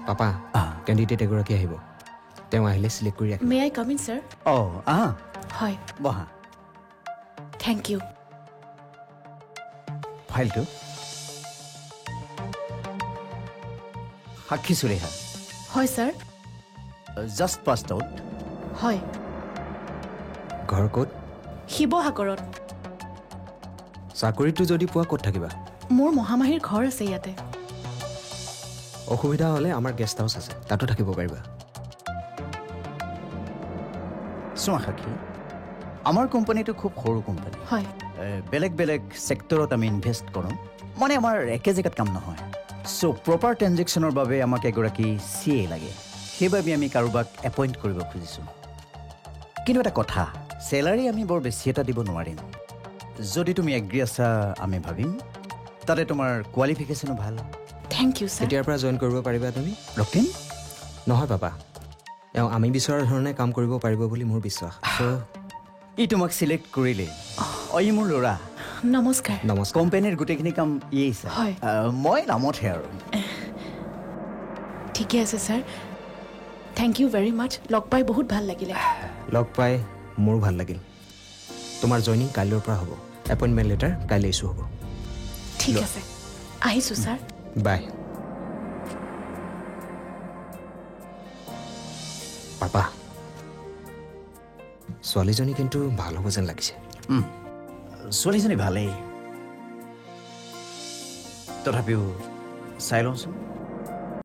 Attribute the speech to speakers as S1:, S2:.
S1: Papa candidate এগৰাকী আহিব তেওঁ আহিলে চিলেক্ট কৰি ৰাখিম
S2: may I come in sir হয়
S3: বহা
S2: থেংক ইউ
S3: ফাইলটো সাক্ষী চুৰেহা
S2: হয় ছাৰ
S3: জাষ্ট পাছড আউট
S2: হয়
S1: ঘৰ ক'ত
S2: শিৱসাগৰত
S1: চাকৰিটো যদি পোৱা ক'ত থাকিবা
S2: মোৰ মহামাহীৰ ঘৰ আছে ইয়াতে
S1: অসুবিধা হ'লে আমাৰ গেষ্ট হাউচ আছে তাতো থাকিব পাৰিবা
S3: চোৱা সাক্ষী আমাৰ কোম্পানীটো খুব সৰু কোম্পানী
S2: হয়
S3: বেলেগ বেলেগ ছেক্টৰত আমি ইনভেষ্ট কৰোঁ মানে আমাৰ একে জেগাত কাম নহয় চ' প্ৰপাৰ ট্ৰেনজেকশ্যনৰ বাবে আমাক এগৰাকী CA লাগে সেইবাবে আমি কাৰোবাক এপইণ্ট কৰিব খুজিছোঁ কিন্তু এটা কথা চেলাৰী আমি বৰ বেছি এটা দিব নোৱাৰিম যদি তুমি এগ্ৰী আছা আমি ভাবিম তাতে তোমাৰ কোৱালিফিকেশ্যনো ভাল
S2: থেংক ইউ ছাৰ
S1: এতিয়াৰ পৰা জইন কৰিব পাৰিবা তুমি
S3: ৰক্তিম
S1: নহয় পাপা এওঁ আমি বিচৰা ধৰণে কাম কৰিব পাৰিব বুলি মোৰ বিশ্বাস
S3: ই তোমাক চিলেক্ট কৰিলে ই মোৰ ল'ৰা
S2: নমস্কাৰ
S1: নমস্কাৰ
S3: কোম্পানীৰ গোটেইখিনি কাম ইয়েই ছাৰ
S2: হয়।
S3: মই নামতহে আৰু
S2: ঠিকে আছে ছাৰ থেংক ইউ ভেৰি মাছ লগ পাই বহুত ভাল লাগিলে
S1: লগ পাই মোৰো ভাল লাগিল তোমাৰ জইনিং কাইলৈৰ পৰা হ'ব এপইণ্টমেণ্ট লেটাৰ কাইলৈ ইছ্যু হ'ব
S2: ঠিক আছে আহিছোঁ ছাৰ
S1: বাই পাপা ছোৱালীজনী কিন্তু ভাল হ'ব যেন লাগিছে
S3: ছোৱালীজনী ভালেই তথাপিও চাই লওঁচোন